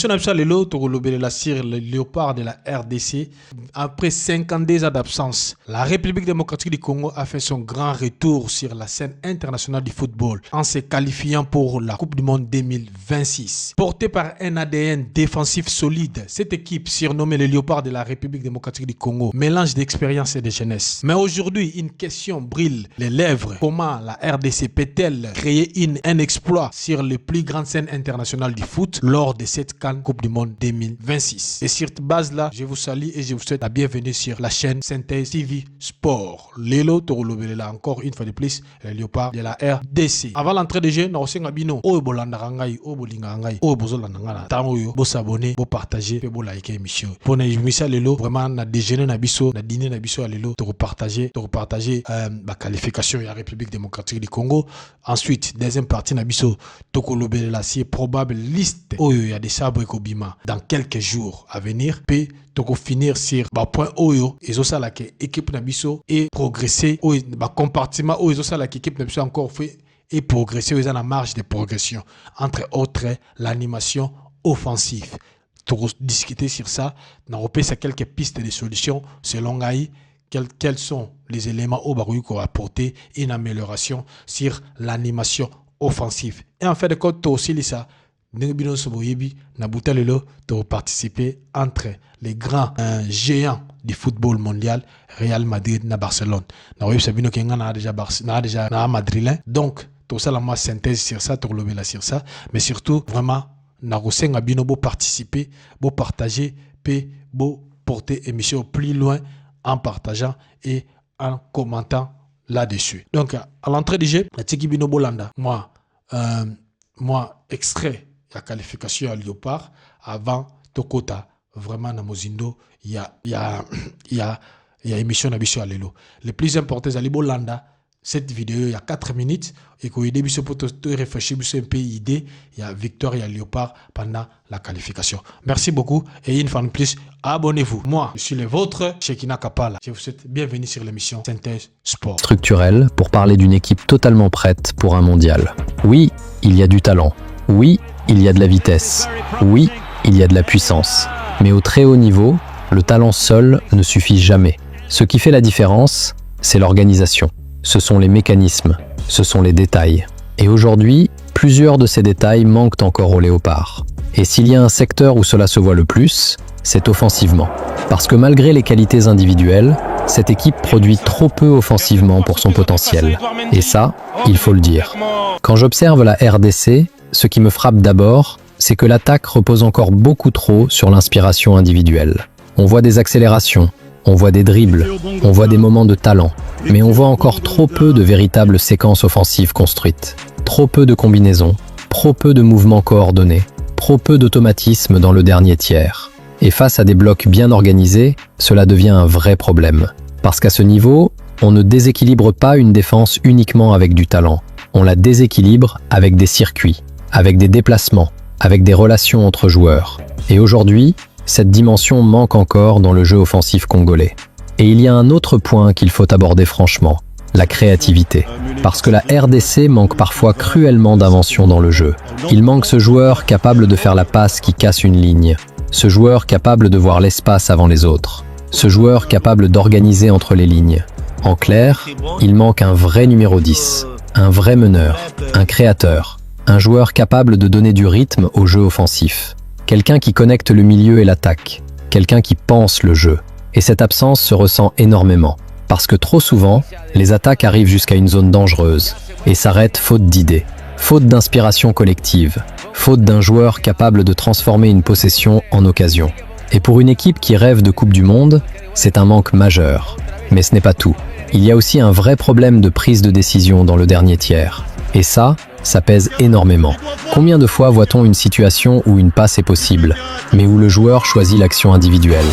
Lelo Togolobela sur le léopard de la RDC. Après 52 ans d'absence, la République démocratique du Congo a fait son grand retour sur la scène internationale du football en se qualifiant pour la Coupe du Monde 2026. Portée par un ADN défensif solide, cette équipe surnommée le léopard de la République démocratique du Congo mélange d'expérience et de jeunesse. Mais aujourd'hui, une question brûle les lèvres. Comment la RDC peut-elle créer un exploit sur les plus grandes scènes internationales du foot lors de cette Coupe du Monde 2026. Et sur cette base-là, je vous salue et je vous souhaite la bienvenue sur la chaîne Synthèse TV Sport. Lelo Togolobela, encore une fois de plus, le léopard de la RDC. Avant l'entrée de jeu, nous avons bino o bolanda rangai, o bolinga rangai, o bozolanda ngana. Tango yo, bo s'abonner, bo partager, et bo liker émission. Pour nous émission lelo, vraiment na déjeuner na biso, na dîner na biso lelo, to repartager la qualification de la République démocratique du Congo. Ensuite, deuxième partie na biso, Togolobela, si probable liste, oh il y a des sabres dans quelques jours à venir, puis toko finir sur point oyo et ça la équipe nabiso et progresser au compartiment oyo ça la équipe nabiso encore fait et progresser aux la marge de progression entre autres l'animation offensive. Toko discuter sur ça, n'a repéré quelques pistes de solutions selon Gaï. Quels sont les éléments au barou qu'on va apporter une amélioration sur l'animation offensive. Et en fait de compte aussi ça de participer entre les grands géants du football mondial, Real Madrid et Barcelone. Nous avons déjà madrilène. Donc, tout ça, la synthèse sur ça, sur ça. Mais surtout, vraiment, nous avons participer, partager, porter émission plus loin en partageant et en commentant là-dessus. Donc, à l'entrée du jeu, la Tiki Bino Bolanda, moi, extrait la qualification à Léopard avant Tokota vraiment na Mozindo il y a émission na à Lelo. Le plus important c'est Bolanda cette vidéo il y a 4 minutes et qu'au début c'est pour te réfléchir un peu idée il y a victoire et Léopard pendant la qualification. Merci beaucoup et une fois de plus abonnez-vous. Moi je suis le vôtre Shekina Kapala. Je vous souhaite bienvenue sur l'émission Synthèse Sport. Structurel pour parler d'une équipe totalement prête pour un mondial. Oui, il y a du talent. Oui, il y a de la vitesse. Oui, il y a de la puissance. Mais au très haut niveau, le talent seul ne suffit jamais. Ce qui fait la différence, c'est l'organisation. Ce sont les mécanismes, ce sont les détails. Et aujourd'hui, plusieurs de ces détails manquent encore au Léopard. Et s'il y a un secteur où cela se voit le plus, c'est offensivement. Parce que malgré les qualités individuelles, cette équipe produit trop peu offensivement pour son potentiel. Et ça, il faut le dire. Quand j'observe la RDC, ce qui me frappe d'abord, c'est que l'attaque repose encore beaucoup trop sur l'inspiration individuelle. On voit des accélérations, on voit des dribbles, on voit des moments de talent, mais on voit encore trop peu de véritables séquences offensives construites. Trop peu de combinaisons, trop peu de mouvements coordonnés, trop peu d'automatisme dans le dernier tiers. Et face à des blocs bien organisés, cela devient un vrai problème. Parce qu'à ce niveau, on ne déséquilibre pas une défense uniquement avec du talent. On la déséquilibre avec des circuits, avec des déplacements, avec des relations entre joueurs. Et aujourd'hui, cette dimension manque encore dans le jeu offensif congolais. Et il y a un autre point qu'il faut aborder franchement, la créativité. Parce que la RDC manque parfois cruellement d'invention dans le jeu. Il manque ce joueur capable de faire la passe qui casse une ligne, ce joueur capable de voir l'espace avant les autres, ce joueur capable d'organiser entre les lignes. En clair, il manque un vrai numéro 10, un vrai meneur, un créateur. Un joueur capable de donner du rythme au jeu offensif. Quelqu'un qui connecte le milieu et l'attaque. Quelqu'un qui pense le jeu. Et cette absence se ressent énormément. Parce que trop souvent, les attaques arrivent jusqu'à une zone dangereuse et s'arrêtent faute d'idées, faute d'inspiration collective, faute d'un joueur capable de transformer une possession en occasion. Et pour une équipe qui rêve de Coupe du Monde, c'est un manque majeur. Mais ce n'est pas tout. Il y a aussi un vrai problème de prise de décision dans le dernier tiers. Et ça pèse énormément. Combien de fois voit-on une situation où une passe est possible, mais où le joueur choisit l'action individuelle?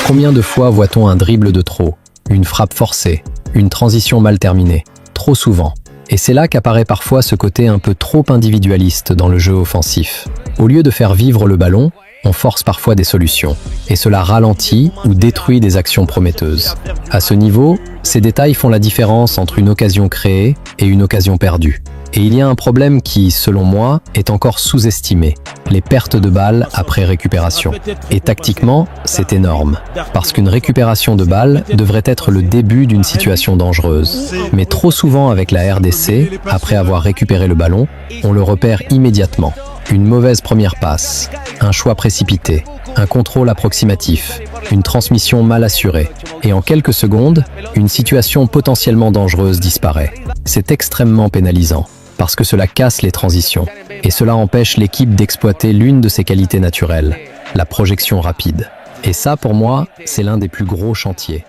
Combien de fois voit-on un dribble de trop, une frappe forcée, une transition mal terminée? Trop souvent. Et c'est là qu'apparaît parfois ce côté un peu trop individualiste dans le jeu offensif. Au lieu de faire vivre le ballon, on force parfois des solutions, et cela ralentit ou détruit des actions prometteuses. À ce niveau, ces détails font la différence entre une occasion créée et une occasion perdue. Et il y a un problème qui, selon moi, est encore sous-estimé, les pertes de balles après récupération. Et tactiquement, c'est énorme, parce qu'une récupération de balles devrait être le début d'une situation dangereuse. Mais trop souvent avec la RDC, après avoir récupéré le ballon, on le repère immédiatement. Une mauvaise première passe, un choix précipité, un contrôle approximatif, une transmission mal assurée. Et en quelques secondes, une situation potentiellement dangereuse disparaît. C'est extrêmement pénalisant, parce que cela casse les transitions, et cela empêche l'équipe d'exploiter l'une de ses qualités naturelles, la projection rapide. Et ça, pour moi, c'est l'un des plus gros chantiers.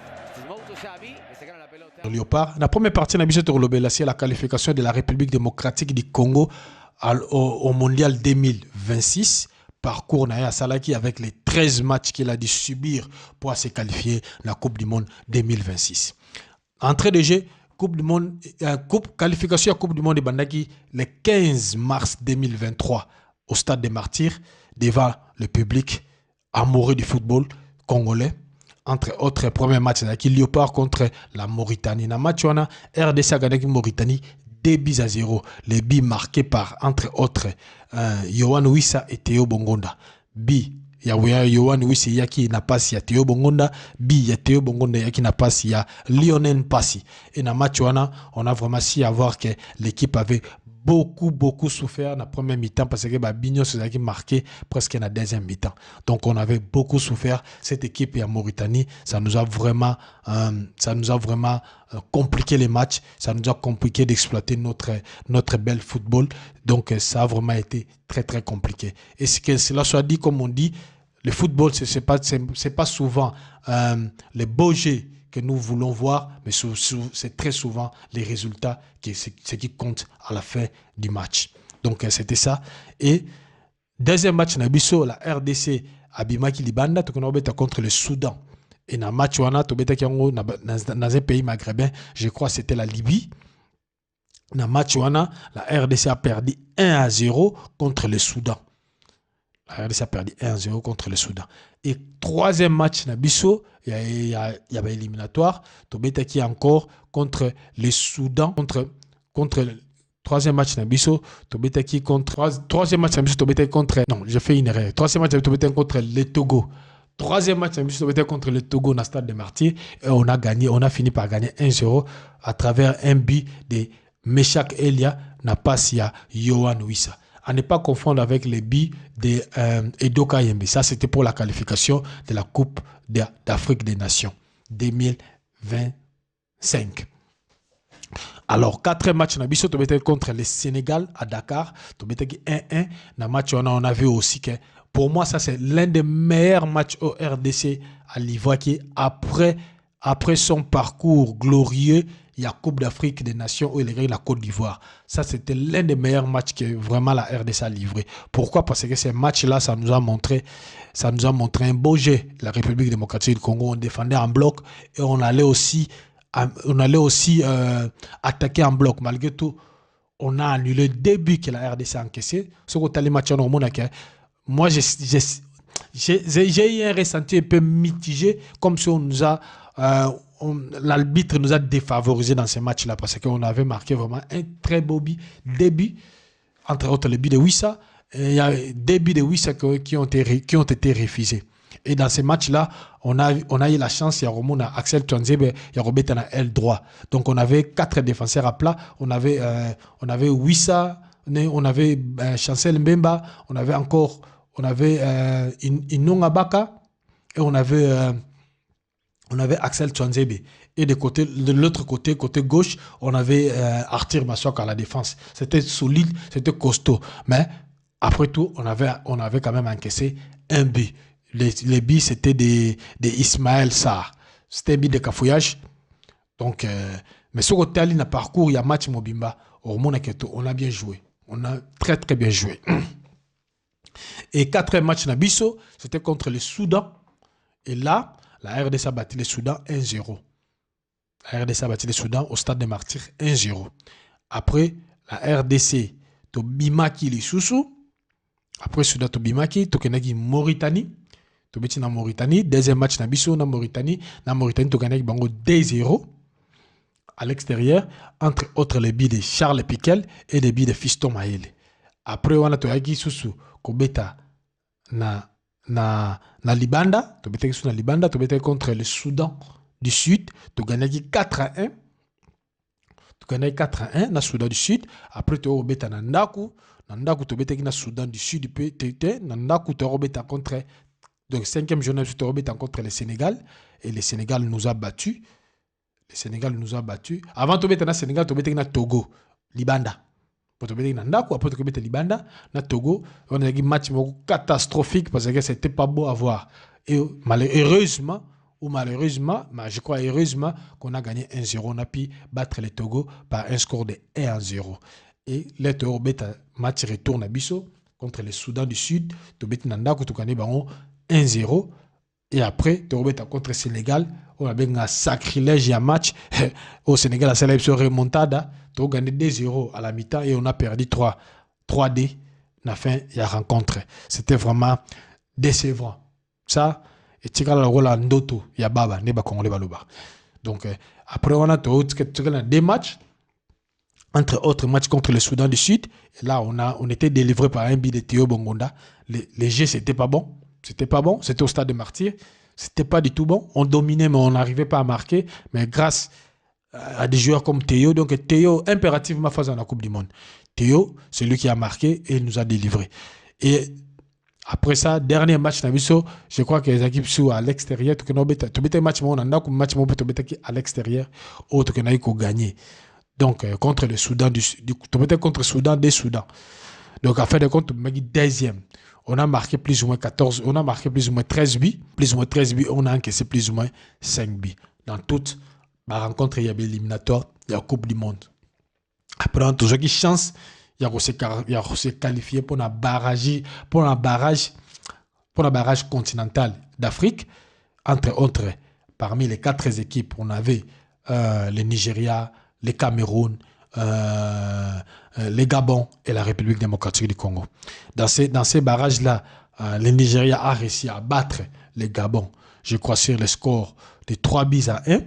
Léopard, la première partie de c'est la qualification de la République démocratique du Congo au Mondial 2026. Parcours Naya Salaki avec les 13 matchs qu'il a dû subir pour se qualifier la Coupe du Monde 2026. Entrée de jeu, qualification à Coupe du Monde de Bandaki le 15 mars 2023 au Stade des Martyrs devant le public amoureux du football congolais. Entre autres, premier match qui Léopard contre la Mauritanie. Dans le match, on a RDC a gagné Mauritanie 2-0. Les buts marqués par, entre autres, Yohan Wissa et Théo Bongonda. Yohan Wissa yaki na pasi ya Théo Bongonda. Ya Théo Bongonda yaki na pasi ya Lionel Passi. Et dans le match, on a vraiment su avoir que l'équipe avait beaucoup souffert dans la première mi-temps parce que Bignos a marqué presque dans la deuxième mi-temps. Donc on avait beaucoup souffert. Cette équipe en Mauritanie, ça nous a vraiment compliqué les matchs. Ça nous a compliqué d'exploiter notre bel football. Donc ça a vraiment été très compliqué. Et ce que cela soit dit, comme on dit, le football, c'est pas souvent les beaux jeux que nous voulons voir, mais c'est très souvent les résultats ce qui compte à la fin du match. Donc c'était ça. Et deuxième match, Nabiso, la RDC Abimaki Libanda, contre le Soudan. Et dans le match, dans un pays maghrébin, je crois que c'était la Libye. Dans le match, la RDC a perdu 1-0 contre le Soudan. La RDC a perdu 1-0 contre le Soudan. Et troisième match, Nabiso, il y avait éliminatoire. Tobeta qui encore contre le Soudan, contre le troisième match, Nabiso, Tobeta qui contre. Troisième match, Nabiso, Tobeta contre. Non, j'ai fait une erreur. Troisième match, Tobeta contre le Togo. Troisième match, Nabiso, Tobeta contre le Togo dans le Stade des Martyrs. Et on a fini par gagner 1-0 à travers un but de Meshak Elia, Napasia, Yohan Wissa. À ne pas confondre avec les billes d'Edoka Yembe. Ça, c'était pour la qualification de la Coupe d'Afrique des Nations 2025. Alors, 4 matchs contre le Sénégal à Dakar. 1-1. Dans le match, on a vu aussi que, pour moi, ça, c'est l'un des meilleurs matchs au RDC à l'Ivoire qui, après son parcours glorieux, il y a Coupe d'Afrique des Nations où il gagne la Côte d'Ivoire. Ça, c'était l'un des meilleurs matchs que vraiment la RDC a livré. Pourquoi? Parce que ces matchs-là, ça nous a montré un beau jeu. La République démocratique du Congo, on défendait en bloc et on allait aussi attaquer en bloc. Malgré tout, on a annulé le début que la RDC a encaissé. Ce qu'on a les matchs en moi, j'ai eu un ressenti un peu mitigé, comme si on nous a... l'arbitre nous a défavorisé dans ces matchs-là parce qu'on avait marqué vraiment un très beau début, entre autres le but de Wissa. Il y a des buts de Wissa qui ont été refusés. Et dans ces matchs-là, on a eu la chance, il y a Romona, Axel Twanzebe, il y a Robert na aile droit. Donc on avait 4 défenseurs à plat. On avait Wissa, on avait Chancel Mbemba, on avait Inonga Baka et on avait Axel Twanzebe. Et de l'autre côté gauche, on avait Arthur Massouk à la défense. C'était solide, c'était costaud. Mais après tout, on avait quand même encaissé un but. Les buts, c'était des Ismaël Sarr. C'était un but de cafouillage. Donc, mais ce côté, il y a parcours, il y a match Mobimba. On a bien joué. On a très bien joué. Et 4 matchs Nabiso, c'était contre le Soudan. Et là, la RDC a battu le Soudan 1-0. La RDC a battu le Soudan au Stade des Martyrs 1-0. Après, la RDC, Tobimaki les Soussou. Après, Soudan, Tobimaki, Tokenagi Mauritanie. Tobeti na Mauritanie. Deuxième match Nabiso na Mauritanie. Na Mauritanie, Tokenagi Bango 2-0. à l'extérieur, entre autres les billes de Charles Piquel et les billes de Fiston Maele. Après, on a toyaki susu kobeta na Libanda, tu étais contre le Soudan du Sud, tu gagné 4-1. Tu gagné 4-1 na Soudan du Sud. Après, tu as na Ndaku. Nandaku tu étais na Soudan du Sud, Nandaku tu as contre. Donc, 5e journée, tu as contre le Sénégal. Et le Sénégal nous a battus. Le Sénégal nous a battus. Avant, tu étais na Sénégal, tu étais na Togo, Libanda. Pour te mettre Nandaku, après tu étais Libanda, na Togo. On a eu un match catastrophique parce que c'était pas beau à voir. Et malheureusement, je crois heureusement qu'on a gagné 1-0. On a pu battre le Togo par un score de 1-0. Et le Togo match retourne à Bisso contre le Soudan du Sud. Tu bêtes Nandaku, tu gagnes 1-0. Et après, tu bêtes contre le Sénégal. On a un sacrilège à match. Au Sénégal, la sélection remontada. Tu as gagné 2-0 à la mi-temps et on a perdu 3-D à la fin de la rencontre. C'était vraiment décevant. Ça, et tu as le rôle en Ndoto, il y a Baba, Neba Congolais Balouba. Donc, après, on a deux matchs. Entre autres matchs contre le Soudan du Sud. Et là, on était délivré par un but de Théo Bongonda. Les jeux, c'était pas bon. C'était pas bon. C'était au stade de Martyr. C'était pas du tout bon. On dominait, mais on n'arrivait pas à marquer. Mais grâce à des joueurs comme Théo, donc Théo, impérativement, face à la Coupe du Monde. Théo, c'est lui qui a marqué et il nous a délivré. Et après ça, dernier match, je crois que les équipes sont à l'extérieur. Tu as un match, à l'extérieur. Autre que nous avons gagné. Donc, contre le Soudan, contre le Soudan des Soudans. Donc, à fin de compte, deuxième. On a marqué plus ou moins 14, on a marqué plus ou moins 13 buts. Plus ou moins 13 buts, on a encaissé plus ou moins 5 buts. Dans toute la rencontre, il y avait éliminatoire, il y a la Coupe du Monde. Après, on a toujours une chance, il y a se qualifier pour un barrage continental d'Afrique. Entre autres, parmi les 4 équipes, on avait le Nigeria, le Cameroun, le Gabon et la République démocratique du Congo. Dans ces barrages-là, le Nigeria a réussi à battre le Gabon, je crois, sur le score de 3-1.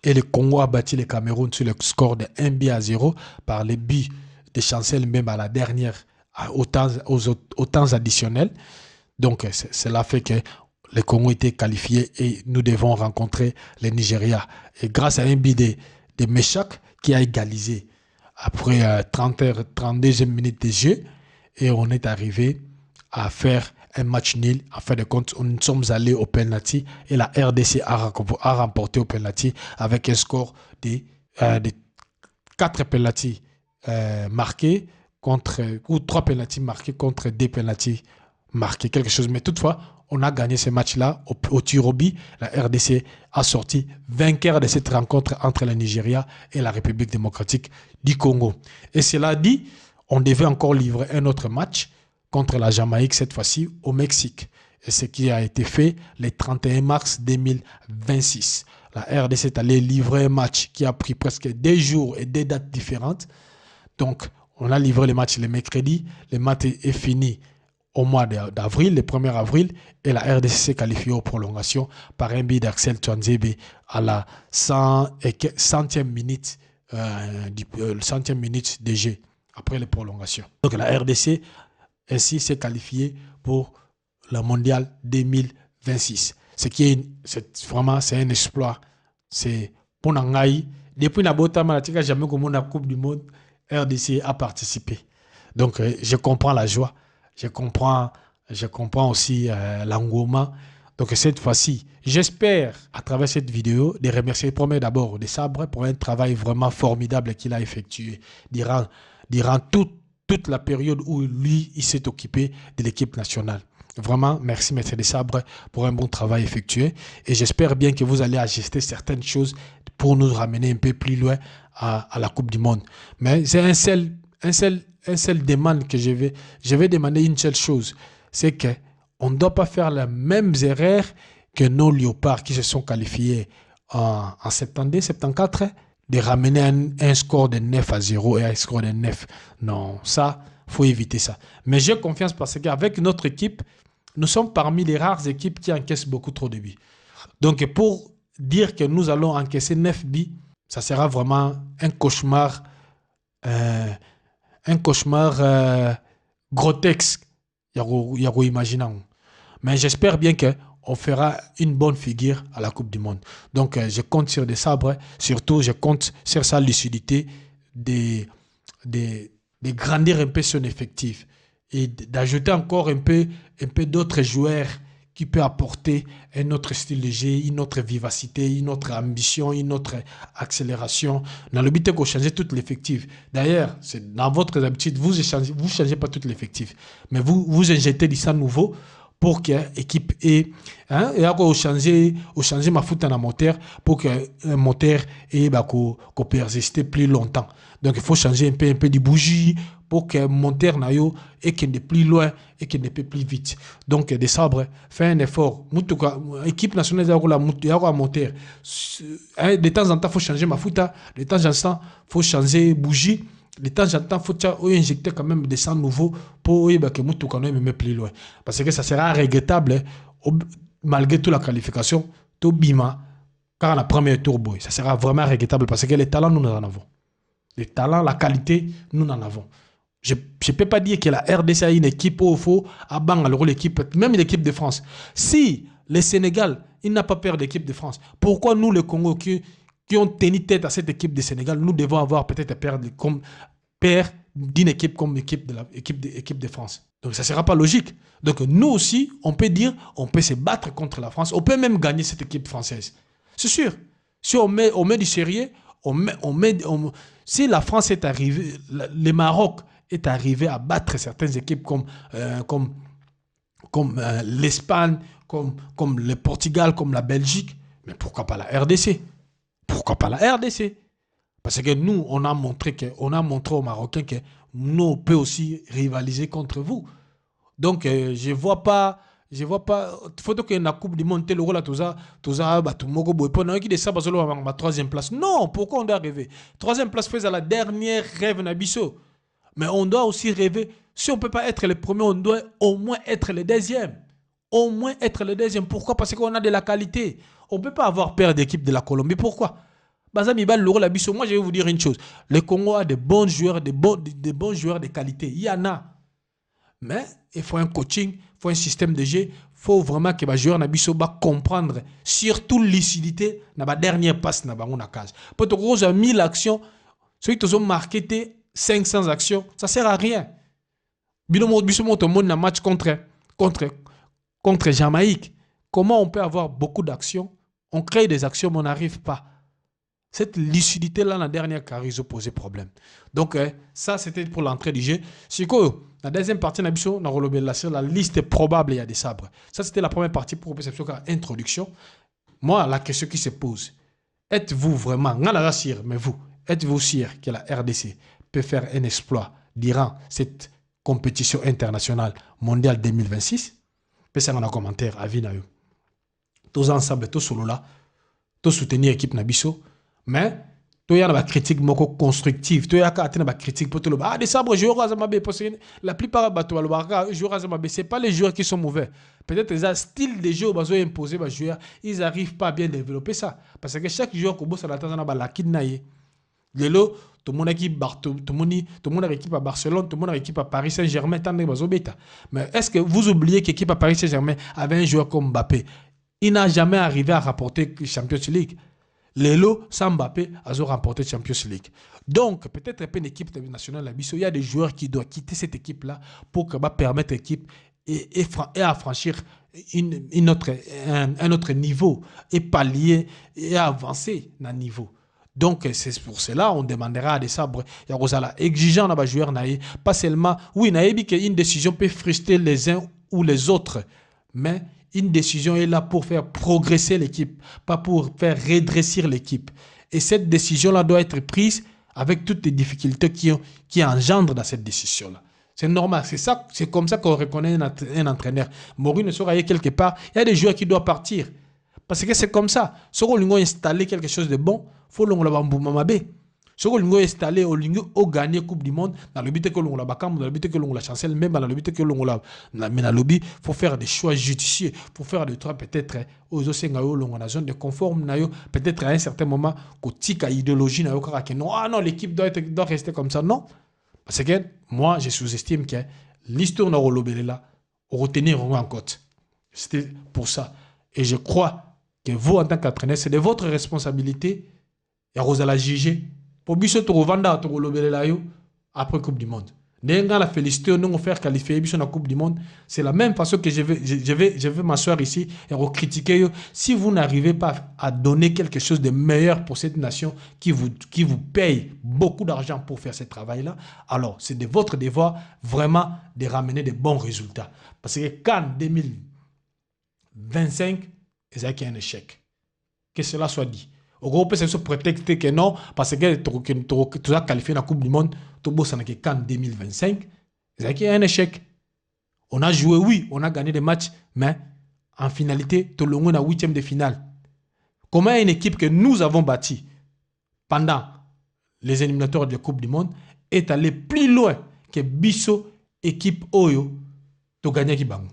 Et le Congo a battu le Cameroun sur le score de 1-0 par les buts de Chancel, même à la dernière, aux temps additionnels. Donc, cela fait que le Congo était qualifié et nous devons rencontrer le Nigeria. Et grâce à un but de Meshak qui a égalisé après 32e minute de jeu et on est arrivé à faire un match nul. En fin de compte, nous sommes allés au penalty et la RDC a remporté au penalty avec un score de 4 penalty marqués ou 3 penalty marqués contre 2 penalty marqués, quelque chose. Mais toutefois, on a gagné ce match-là au tir au but. La RDC a sorti vainqueur de cette rencontre entre le Nigeria et la République démocratique du Congo. Et cela dit, on devait encore livrer un autre match contre la Jamaïque, cette fois-ci au Mexique. Et ce qui a été fait le 31 mars 2026. La RDC est allée livrer un match qui a pris presque 2 jours et 2 dates différentes. Donc, on a livré le match le mercredi. Le match est fini au mois d'avril, le 1er avril, et la RDC s'est qualifiée aux prolongations par un but d'Axel Twanzebe à la 100e minute, 100e minute de jeu après les prolongations. Donc la RDC ainsi s'est qualifiée pour le mondial 2026. Ce qui est vraiment c'est un exploit. C'est pour Nangaï. Depuis la Botama, jamais comme la Coupe du Monde, RDC a participé. Donc je comprends la joie. Je comprends aussi l'engouement. Donc cette fois-ci, j'espère à travers cette vidéo de remercier d'abord de Sabre pour un travail vraiment formidable qu'il a effectué durant toute la période où lui, il s'est occupé de l'équipe nationale. Vraiment, merci Maître de Sabre pour un bon travail effectué. Et j'espère bien que vous allez ajuster certaines choses pour nous ramener un peu plus loin à la Coupe du Monde. Mais c'est un seul demande que je vais demander une seule chose, c'est qu'on ne doit pas faire les mêmes erreurs que nos léopards qui se sont qualifiés en 72, 74, de ramener un score de 9-0 et un score de 9. Non, ça, il faut éviter ça. Mais j'ai confiance parce qu'avec notre équipe, nous sommes parmi les rares équipes qui encaissent beaucoup trop de buts. Donc, pour dire que nous allons encaisser 9 buts, Ça sera vraiment un cauchemar grotesque. Yaro imaginant. Mais j'espère bien qu'on fera une bonne figure à la Coupe du Monde. Donc, je compte sur des sabres. Surtout, je compte sur sa lucidité de grandir un peu son effectif et d'ajouter encore un peu d'autres joueurs qui peut apporter un autre style de jeu, une autre vivacité, une autre ambition, une autre accélération. Dans le but, qu'on change tout l'effectif. D'ailleurs, c'est dans votre habitude, vous ne changez pas tout l'effectif, mais vous injectez du sang nouveau pour que l'équipe ait, et après, changer ma foot en moteur pour que un moteur qu'on persiste plus longtemps. Donc, il faut changer un peu de bougie pour que le moteur et qu'il ne plus loin et qu'il ne peut plus vite. Donc, des sabres, fait un effort. L'équipe nationale il y a un moteur. De temps en temps, il faut changer ma foot. De temps en temps, il faut changer bougie. De temps en temps, il faut injecter quand même des sang nouveaux pour que Moutoukano me plus loin. Parce que ça sera regrettable, malgré toute la qualification, tout bima, car la première tour, boy. Ça sera vraiment regrettable parce que les talents, nous en avons. Les talents, la qualité, nous en avons. Je ne peux pas dire que la RDC a une équipe où il faut abattre l'équipe, même l'équipe de France. Si le Sénégal, il n'a pas peur de l'équipe de France, pourquoi nous, le Congo, qui ont tenu tête à cette équipe de Sénégal, nous devons avoir peut-être peur d'une équipe comme l'équipe de France. Donc ça ne sera pas logique. Donc nous aussi, on peut dire, on peut se battre contre la France, on peut même gagner cette équipe française. C'est sûr. Si on met du sérieux, si la France est arrivée, le Maroc est arrivé à battre certaines équipes comme l'Espagne, comme le Portugal, comme la Belgique, mais pourquoi pas la RDC? Pourquoi pas la RDC? Parce que nous, on a montré aux Marocains que nous, on peut aussi rivaliser contre vous. Donc, je vois pas. Faut que la Coupe du Monde, le rôle à tout le monde qui décide de la troisième place. Non, pourquoi on doit rêver? Troisième place, c'est la dernière rêve Nabiso. Mais on doit aussi rêver. Si on ne peut pas être le premier, on doit au moins être le deuxième. Au moins être le deuxième. Pourquoi? Parce qu'on a de la qualité. On ne peut pas avoir peur d'équipe de la Colombie. Pourquoi? Moi, je vais vous dire une chose. Le Congo a de bons joueurs, de bons joueurs de qualité. Il y en a. Mais il faut un coaching, il faut un système de jeu. Il faut vraiment que les joueurs comprendre, surtout lucidité, dans la dernière passe dans la case. Pour que vous 1000 actions, ceux qui ont marqué 500 actions, ça ne sert à rien. Binomo tout le monde dans match contre Jamaïque. Comment on peut avoir beaucoup d'actions? On crée des actions, mais on n'arrive pas. Cette lucidité-là, la dernière carrière, posait problème. Donc, ça, c'était pour l'entrée du jeu. C'est que la deuxième partie, on a relevé la liste probable, il y a des sabres. Ça, c'était la première partie pour introduction. Moi, la question qui se pose, êtes-vous vraiment, mais vous, êtes-vous sûr que la RDC peut faire un exploit durant cette compétition internationale mondiale 2026? Faites un commentaire, avis na yo. Tous ensemble, tous solo là, tous soutenir l'équipe Nabiso. Mais, il y a des critiques constructives. Il y a des critiques pour tout le monde. Ah, des sabres, la plupart des joueurs, ce pas les joueurs qui sont mauvais. Peut-être les styles de jeu imposés aux joueurs, ils n'arrivent pas à bien développer ça. Parce que chaque joueur qui bosse à la tête de la kidnaye. Lelo, tout le monde a équipe à Barcelone, tout le monde a équipe à Paris Saint-Germain, mais est-ce que vous oubliez qu'équipe à Paris Saint-Germain avait un joueur comme Mbappé? Il n'a jamais arrivé à rapporter Champions League. Lelo, sans Mbappé, a remporté Champions League. Donc, peut-être une équipe nationale, il y a des joueurs qui doivent quitter cette équipe-là pour permettre à l'équipe et à franchir un autre niveau et pallier et avancer dans le niveau. Donc, c'est pour cela on demandera à des sabres, il y a exigeant à joueurs, pas seulement, oui, une décision peut frustrer les uns ou les autres, mais une décision est là pour faire progresser l'équipe, pas pour faire redresser l'équipe. Et cette décision-là doit être prise avec toutes les difficultés qui engendrent dans cette décision-là. C'est normal, c'est comme ça qu'on reconnaît un entraîneur. Maurice sera quelque part, il y a des joueurs qui doivent partir. Parce que c'est comme ça. Si on veut installer quelque chose de bon, il faut l'on Ce que l'on installé, on a gagné Coupe du Monde, dans le but que l'on a bacam, dans le but que l'on a chancel, même dans le but que l'on a. Mais dans le but, il faut faire des choix judicieux, il faut faire des choix peut-être aux Osengayo, l'on a zone de confort, peut-être à un certain moment, qu'il y a idéologie, non, l'équipe doit rester comme ça. Non. Parce que moi, je sous-estime que l'histoire n'a pas là, retenir en compte. C'était pour ça. Et je crois que vous, en tant qu'entraîneur, c'est de votre responsabilité, et vous allez juger. Pour biso to vanda to lobela yo après Coupe du Monde. Nenga la félicité nous faire qualifier biso na Coupe du Monde, c'est la même façon que je vais m'asseoir ici et critiquer yo. Si vous n'arrivez pas à donner quelque chose de meilleur pour cette nation qui vous paye beaucoup d'argent pour faire ce travail-là, alors c'est de votre devoir vraiment de ramener de bons résultats. Parce que CAN 2025, c'est un échec. Que cela soit dit. Au groupe, c'est ce prétexte que non, parce que tu as qualifié la Coupe du Monde, tu as gagné CAN 2025, c'est un échec. On a joué, oui, on a gagné des matchs, mais en finalité, tu as gagné la 8e de finale. Comment une équipe que nous avons bâtie pendant les éliminatoires de la Coupe du Monde est allée plus loin que Bisso, équipe Oyo, tu as gagné Kibango.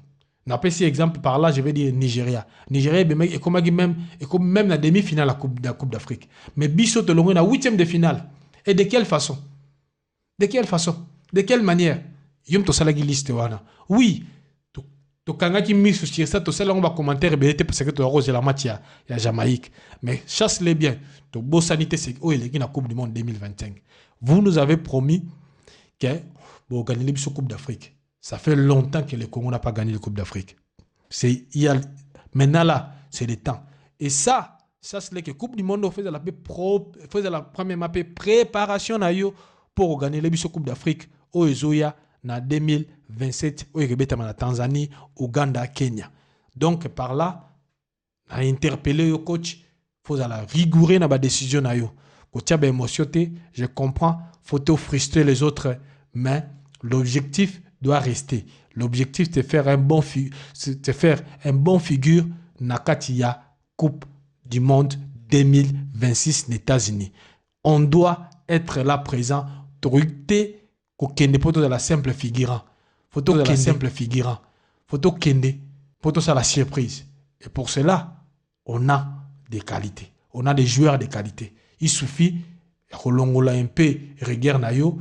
N'a pas si exemple par là, je vais dire Nigeria. Nigeria est comme même la demi-finale de la Coupe d'Afrique. Mais Bisso te l'ont la 8e de finale. Et de quelle façon? De quelle façon? De quelle manière? Yom to salagi liste wana. Oui, to kangaki mis sur ça, to sala on va commentaire parce que tu as rosé la match ya Jamaïque. Mais chasse-les bien. To beau sanité c'est la Coupe du Monde 2025. Vous nous avez promis que vous gagnez la Coupe d'Afrique. Ça fait longtemps que le Congo n'a pas gagné la Coupe d'Afrique. Maintenant là, c'est le temps. Et ça c'est que la Coupe du Monde faisait la première préparation pour gagner la Coupe d'Afrique au Ezoya en 2027 au Tanzanie, Ouganda, Kenya. Donc par là, on a interpellé le coach, il faut rigourer dans la décision. Je comprends, il faut frustrer les autres, mais l'objectif doit rester. L'objectif, c'est de faire un bon figure Nakatia Coupe du Monde 2026 aux États-Unis. On doit être là présent. Tructé kokende poto de la simple figurant. Photo de la simple figurant. Photo kende poto ça la surprise. Et pour cela, on a des qualités. On a des joueurs de qualité. Il suffit kolongola un peu rigueur na yo.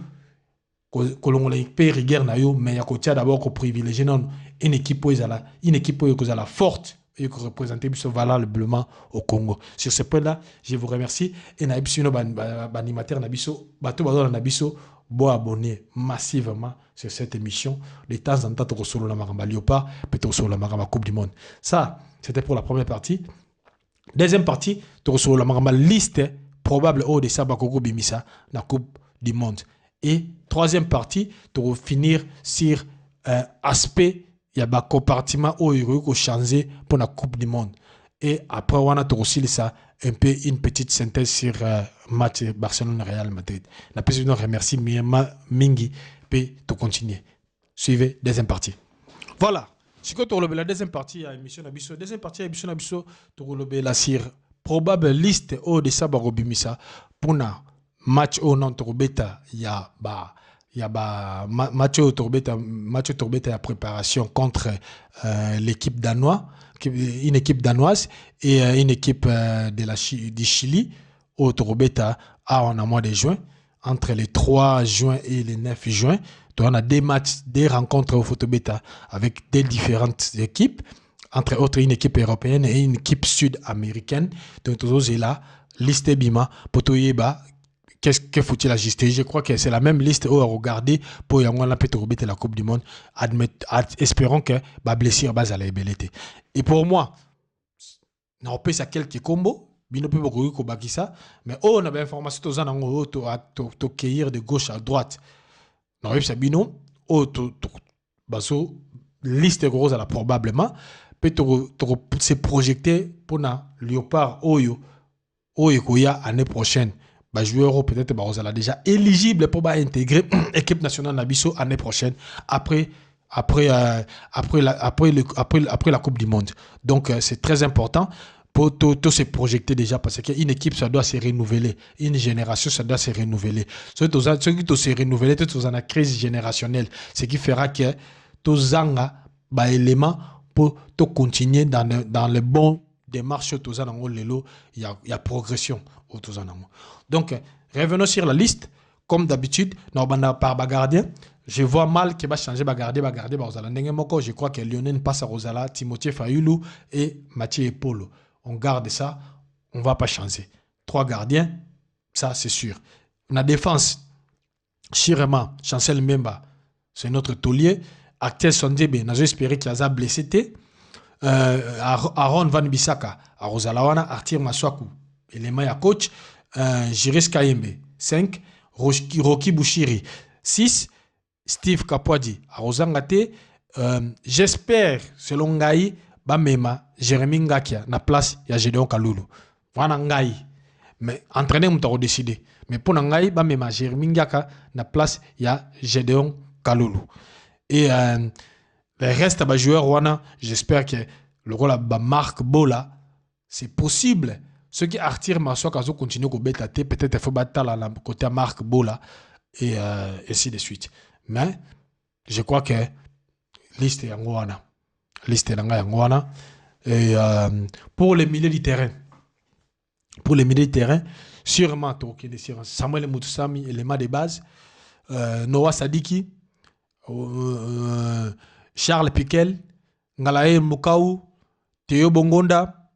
Kolongola un peu rigueur na yo, mais yakotia d'abord ko privilégier non une équipe où est forte et que représenter valablement au Congo. Sur ce point-là, je vous remercie. Et na ebisino animateur na biso, bato bazala na biso, bo abonner massivement sur cette émission. De temps en temps, tu reçois la Maramba Léopard, puis tu reçois la Maramba Coupe du Monde. Ça, c'était pour la première partie. Deuxième partie, tu reçois la Maramba liste probable au de Sabakoko Bimisa, la Coupe du Monde. Et troisième partie, tu vas finir sur aspect, il y a un compartiment où il faut changer pour la Coupe du Monde. Et après, on a aussi ça, un peu une petite synthèse sur match Barcelone-Real Madrid. La présidente remercie Mingi, puis tu continues. Suivez, deuxième partie. Voilà. Si tu as la deuxième partie à l'émission Nabiso, deuxième partie à l'émission Nabiso, tu as la sur probable liste au de Sabaro Bimisa pour un match au non Torbeta, il y a Mathieu Torbeta la préparation contre l'équipe danoise, une équipe danoise et une équipe du Chili au Torbeta en mois de juin. Entre les 3 juin et les 9 juin, on a des matchs, des rencontres au Photobeta avec des différentes équipes, entre autres une équipe européenne et une équipe sud-américaine. Donc, tout ça, là, liste Bima, Potoyeba. Qu'est-ce que faut-il ajuster? Je crois que c'est la même liste à regarder pour y avoir la Coupe du Monde. Espérons que la blessure base à la ébélité. Et pour moi, on peut ça quelques combos. Bino peut beaucoup de ça. Mais on a des informations à cueillir de gauche à droite. Non, c'est bino. Liste grosse là probablement. Peut se projeter pour la Léopard Oyo Koya l'année prochaine. Joueur peut-être déjà éligible pour intégrer l'équipe nationale Nabiso l'année prochaine après la Coupe du Monde. Donc c'est très important. pour tout se projeter déjà, parce qu'une équipe, ça doit se renouveler. Une génération, ça doit se renouveler. Ceux qui doivent se renouveler, tout dans une crise générationnelle. Ce qui fera que tous les éléments pour continuer dans le bon démarche. Il y a progression. Donc, revenons sur la liste. Comme d'habitude, par gardien. Je vois mal qu'il va changer gardien. Je crois que Lionel passe à Rosala, Timothée Fayulu et Mathieu Polo. On garde ça, on ne va pas changer. 3 gardiens, ça c'est sûr. La défense, Chirema, Chancel Memba, c'est notre taulier. Actel Sondebe, nous espérons qu'il a blessé. Aaron Van Bissaka, à Rosalawana, Arthur Maswaku, élément à coach. Jiris Kayembe, 5. Rocky Bouchiri, 6. Steve Kapwadi, à Rosangate. J'espère, selon Ngaï, Bamema, Jérémy Ngakia, na place, il y a Gédéon Kaloulou. Voilà Ngaï. Mais entraîner, on t'a décidé. Mais pour Ngaï, Bamema, Jérémy Ngakia, na place, il y a Gédéon Kaloulou. Et le reste des joueurs, j'espère que le rôle de Marc Bola, c'est possible. Ceux qui attirent ma soeur, quand ils continuent à bêta, peut-être qu'il faut battre la côté Marc Bola et ainsi de suite. Mais je crois que liste est en liste est en et pour les milieux du terrain, sûrement Samuel Moutsami, élément de base, Noah Sadiki, Charles Piquel, Ngalae Mukau, Théo Bongonda,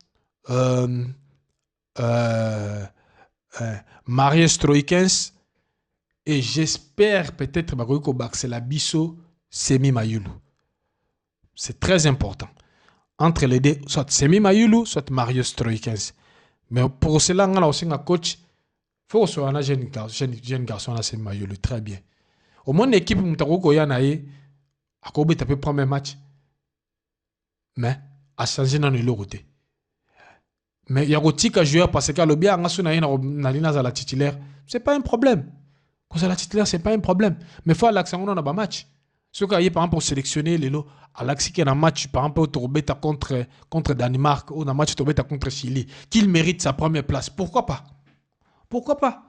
Marius Stroikens, et j'espère peut-être que c'est la Bisso Semi Mayulu. C'est très important. Entre les deux, soit Semi Mayulu, soit Marius Stroikens. Mais pour cela, on a aussi un coach. Il faut que soit un jeune garçon à Semi Mayulu. Très bien. Au moins, l'équipe Moutaroko Yanae, à Kobe, tu peux prendre un match. Mais, à changer dans le côté. Mais il y a un joueur parce que le bien a la titulaire, c'est pas un problème. Quand c'est la titulaire, c'est pas un problème. Mais il faut l'accent on a un match. Ce qu'il y a par exemple pour sélectionner les lots, à l'accent qui a un match par exemple contre Danemark ou un match contre Chili, qu'il mérite sa première place. Pourquoi pas? Pourquoi pas?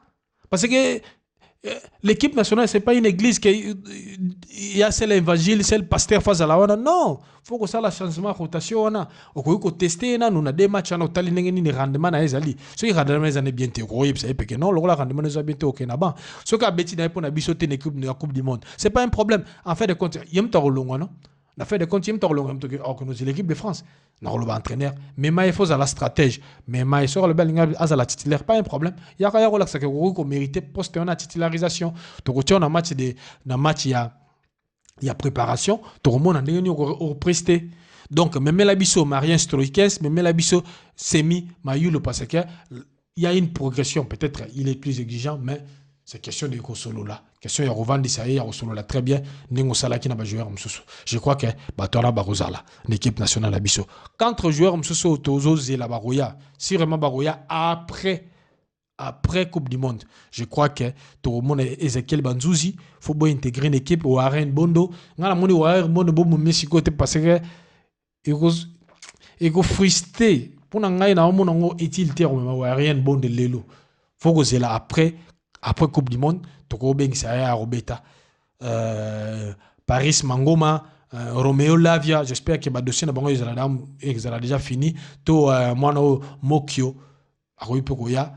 Parce que l'équipe nationale, c'est pas une église qui il y a celle évangile, celle pasteur face à la wana. Non, faut que ça la changement rotation wana. Au ko tester na nous na des matchs na tali ngeni ni rendement na ezali. Ce qui rendement ezane bien te roye ça parce que non, le rendement na bien te OK na ba. Ce ka beti na pour na bisoter une équipe de la Coupe du monde. C'est pas un problème. En fait de compte, yem ta rolongo non. La fait de compte yem ta rolongo que nous l'équipe de France. Non, le entraîneur, mais il faut à la stratège, mais il sort le bel à la titulaire, pas un problème. Il y a rien relax que mérité poste on a titularisation. Tu retiens un match il y a préparation, tout le monde a gagné au presté. Donc même la biso Marien Stroikens, même la biso Semi Mayulu parce que il y a une progression, peut-être il est plus exigeant mais c'est question de Kosolo là. Question de revendre ça y est Kosolo là très bien. Ningo Salaki n'a pas joué je crois que Batona Barozala, l'équipe nationale à Bisso. Contre joueur Msuso Tozo Zela Baroya, si vraiment Baroya après Coupe du Monde, je crois que tout le monde est Ezekiel Banzouzi, faut bien intégrer une équipe au Arène Bondo. Ngala moni au Arène Bondo bo Messi côté parce que il faut frustré pour n'engager na mon ngo utilité au Arène Bondo lelo. Faut que c'est là après Coupe du Monde, Toko Ben Saya Robeta, Paris Mangoma, Romeo Lavia, j'espère que le dossier n'a déjà fini. Tout Mono Mokyo, Aruipokoya,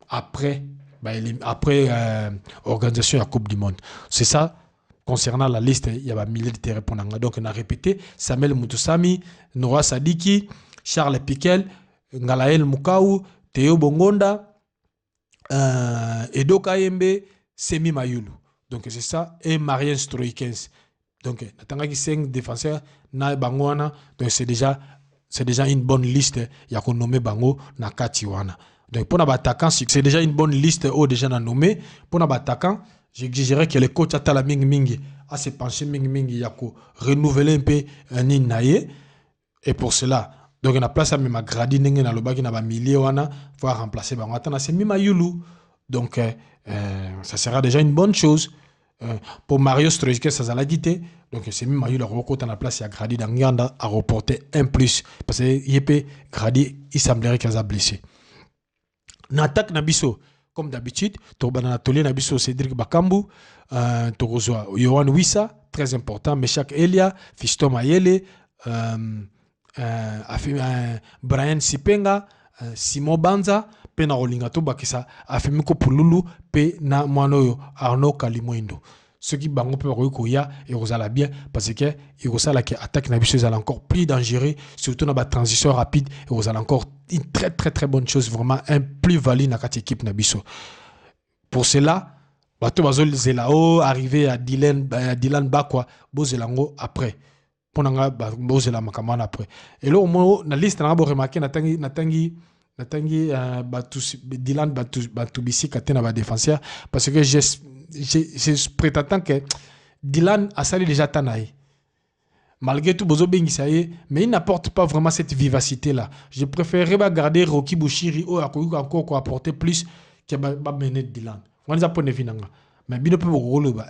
après organisation de la Coupe du Monde. C'est ça, concernant la liste, il y a un millier de terrains pour nous. Donc on a répété Samuel Moutousami, Noah Sadiki, Charles Piquel, Ngalael Mukau, Théo Bongonda, Edo Kayembe, Semi Mayulu. Donc c'est ça. Et Marien Stroikens. Donc, il y a 5 défenseurs. Donc c'est déjà une bonne liste. Il y a qu'on nommé Bango na Katiwana. Donc pour l'attaquant, c'est déjà une bonne liste où déjà nommé. Pour l'attaquant, j'exigerais que le coach Atala Ming Ming a se penché Ming Ming, il y a qu'on renouveler un peu Ninaye. Et pour cela, donc on a place à même gradi n'engé na loba qui n'a pas millier wana faut remplacer Bango. Attends, c'est Mima Yulu. Donc ça sera déjà une bonne chose. pour Mario Stroike, ça l'a quitté. Donc, c'est même Mario Laroko, à la place, il y a Grady Danganda à reporter un plus. Parce que Yepé, Grady, il semblerait qu'il a blessé. N'attaque Nabiso, comme d'habitude, Torban Anatolien Nabiso, Cédric Bakambu, Yohan Wissa, très important, Meshak Elia, Fiston Mayele, Brian Sipenga, Simon Banza, Pena Rolingato Bakisa, Afemiko Pululu, Pe na Mwanoyo, Arnaud Kalimoindo. Ce qui bango peut recueillir et rosala bien parce que il rosala qui attaque Nabiso est encore plus dangereux, surtout dans la transition rapide et rosala encore une très très très bonne chose, vraiment un plus-value dans cette équipe Nabiso. Pour cela, bato bazol zelao arrivé à Dylan Bakwa, bozelango après. Ponanga bozela makamana après. Et là au moins na liste na bo remarquer natangi Dylan Batubisi katena ba défenseur parce que je prétends que Dylan a sali déjà Tanaï. Malgré tout, Bozo Bengisaye, mais il n'apporte pas vraiment cette vivacité-là. Je préférerais garder Rocky Bouchiri ou encore apporter plus que mener Dylan. On a pas de vinanga. Mais bien peu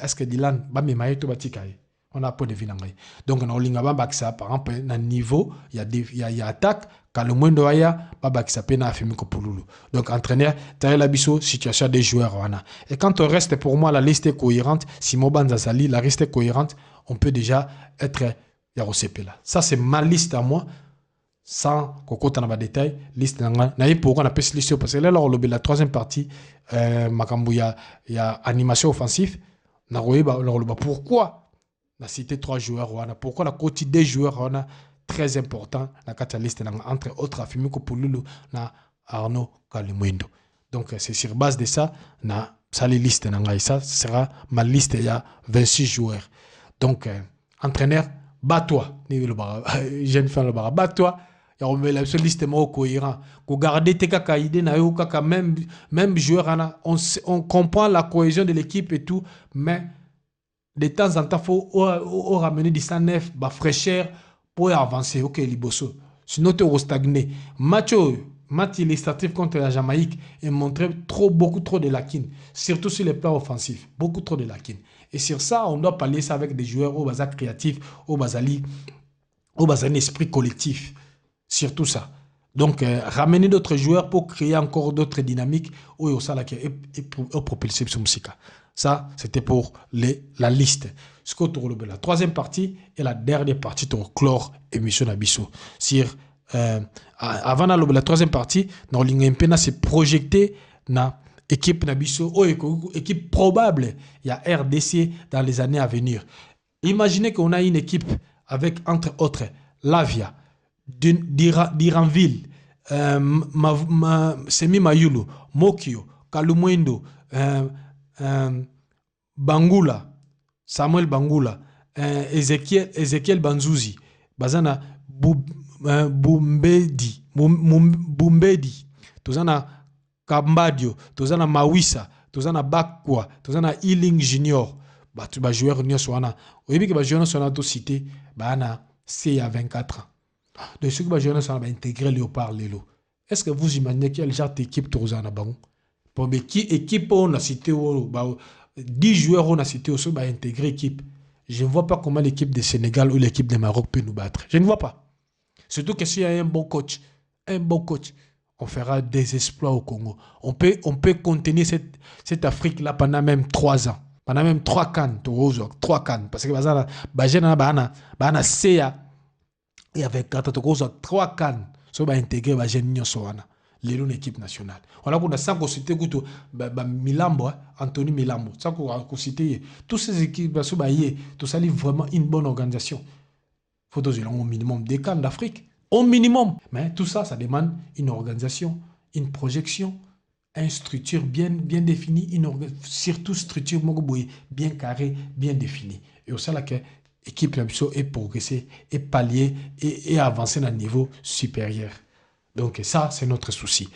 est-ce que Dylan va me mailler tout batikaye? On a pas de vinanga. Donc on a lingaba baksa par exemple dans niveau, il y a attaque. Quand le moins de Waya, Baba qui s'appelle Afimiko Pululu. Donc, entraîneur, Tarel Abisso, situation des joueurs. Et quand on reste, pour moi, la liste est cohérente. Simon Banzazali, la liste est cohérente. On peut déjà être Yarosepe là. Ça, c'est ma liste à moi. Sans qu'on dans les détails. Liste pourquoi on appelle cette liste? Parce que là, la troisième partie, il y a animation offensive. Pourquoi on a cité 3 joueurs? Pourquoi la quantité des joueurs? Très important dans la liste entre autres Afimiko Pululu na Arnaud Kalimoindo. Donc c'est sur base de ça na ça les listes ça sera ma liste, il y a 26 joueurs. Donc entraîneur, bat-toi, jeune fan le bara, bat-toi. Il y a la liste cohérent. Pour garder tes idées na yo kaka même joueur on comprend la cohésion de l'équipe et tout, mais de temps en temps faut ramener du sang neuf, ba fraîcheur pour avancer. OK, Liboso. Sinon, tu es stagné. Match illustratif contre la Jamaïque et montrait beaucoup trop de lacunes, surtout sur les plans offensifs. Beaucoup trop de lacunes. Et sur ça, on doit parler ça avec des joueurs au bazar créatif, au bazar esprit collectif. Surtout ça. Donc, ramener d'autres joueurs pour créer encore d'autres dynamiques au Sala et propulser sur Msika. Ça, c'était pour la liste. La troisième partie et la dernière partie pour clore émission Nabiso. Avant la troisième partie, dans l'Ingempena s'est projeté dans l'équipe Nabiso, équipe probable, il y a RDC dans les années à venir. Imaginez qu'on a une équipe avec, entre autres, Lavia, d'Iranville, Semi Mayulu, Mokio, Kalumwendo, Bangula, Samuel Bangula, Ezekiel Banzuzi, Bazana Bumbedi, Tozana Kambadio, Tozana Mawisa, Tozana Bakwa, Tozana Healing Junior, ba joueur nyos wana. Oyebi ke ba joueur nyos wana to cité, ba na C à 24 ans. Donc ceux qui ba joueur nyos wana ba intégrer Léopard Lelo. Est-ce que vous imaginez quel genre d'équipe Tozana bango? Pour qui équipe on a cité 10 joueurs on a cité aussi ba intégrer équipe. Je ne vois pas comment l'équipe de Sénégal ou l'équipe de Maroc peut nous battre. Je ne vois pas. Surtout que s'il y a un bon coach, on fera des exploits au Congo. On peut contenir cette Afrique-là pendant même 3 ans. Pendant même 3 cannes. 3 cannes. Parce que Bazana CA et avec 3 cannes. Ça va intégrer l'équipe équipe nationale. On a pour ça qu'on cite Milambo, Anthony Milambo. Ça qu'on cite toutes ces équipes tout ça vraiment une bonne organisation. Faut doser au minimum des cannes d'Afrique. Au minimum. Mais tout ça, ça demande une organisation, une projection, une structure bien définie, surtout structure bien carrée, bien définie. Et au sein de laquelle l'équipe est progresser, et pallier et avancer à un niveau supérieur. Donc ça, c'est notre souci.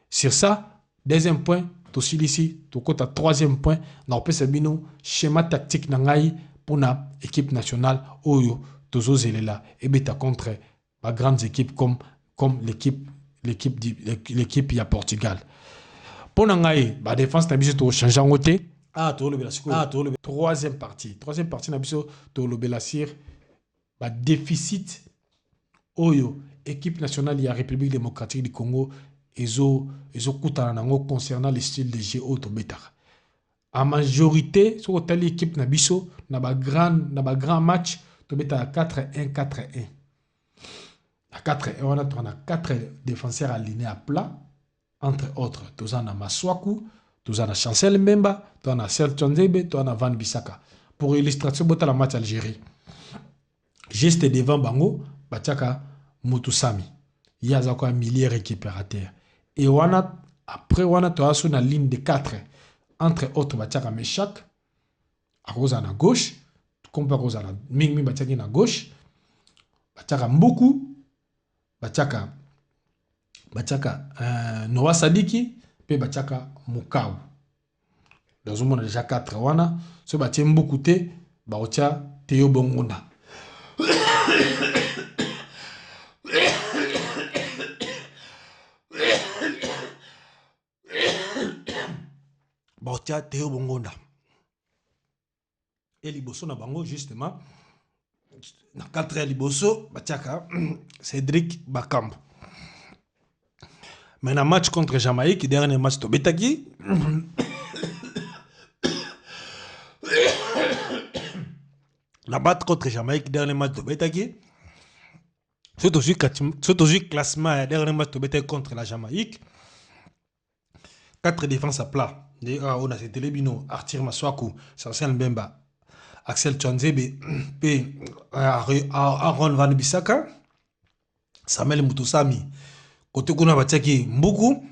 Sur ça, deuxième point, aussi ici, tout côté troisième point, on peut savoir schéma tactique nangai pour la équipe nationale Oyo tozo zelela et beta contre les grandes équipes comme l'équipe il y a Portugal. Pour nangai, la défense n'a pas changé en côté. Ah, troisième partie. Troisième partie, Nabiso, Tolobelassir, déficit, Oyo, équipe nationale, il y a République démocratique du Congo, Ezo Koutanango concernant le style de jeu Otobeta. En majorité, sur l'équipe Nabiso, n'a pas grand match, Tobeta à 4-1, 4-1. À 4-1, on a 4 défenseurs alignés à plat, entre autres, Tozana Maswaku, Tozana Chancel Mbemba, Tozana Serge Tchonzebe, Tozana Van Bissaka. Pour illustration, bota la match Algérie. Juste devant Bango, Bachaka Mutusami. Il y a un millier récupérateur. Et après, on a sur la ligne de 4. Entre autres, Bachaka Meshak, à Rosana gauche, comme Rosana Mingmi Bachaki à gauche, Bachaka Mboku, Bachaka Noah Sadiki, puis Bachaka Mukau. Dans le monde déjà 4 wana, ce bâti Mboku te, Baotia Théo Bongona. Baotia Théo Bongona. Et Liboso na bango justement, na 4 Liboso, Bachaka Cédric Bakambu. Mais dans le match contre Jamaïque, dernier match de Betaki, la batte contre Jamaïque, dernier match de Betaki, c'est aussi classement, dernier match de Betaki contre la Jamaïque. 4 défenses à plat. On a été Lebino, Arthur Maswaku, Sancel Mbemba, Axel Tchonzebe, Aaron Van Bissaka, Samuel Mutusami. Côté kuna batiaki Mbuku.